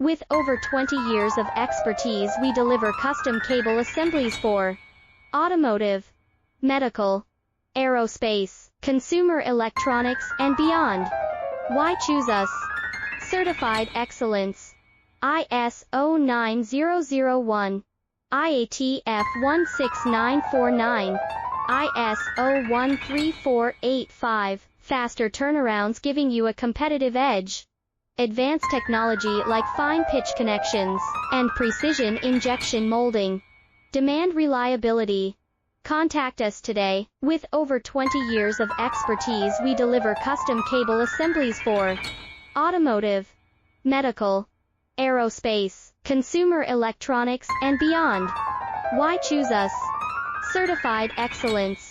With over 20 years of expertise, we deliver custom cable assemblies for automotive, medical, aerospace, consumer electronics, and beyond. Why choose us? Certified excellence. ISO 9001, IATF 16949, ISO 13485. Faster turnarounds, giving you a competitive edge. Advanced technology like fine pitch connections and precision injection molding. Demand reliability. Contact us today. With over 20 years of expertise, we deliver custom cable assemblies for automotive, medical, aerospace, consumer electronics, and beyond. Why choose us? Certified excellence.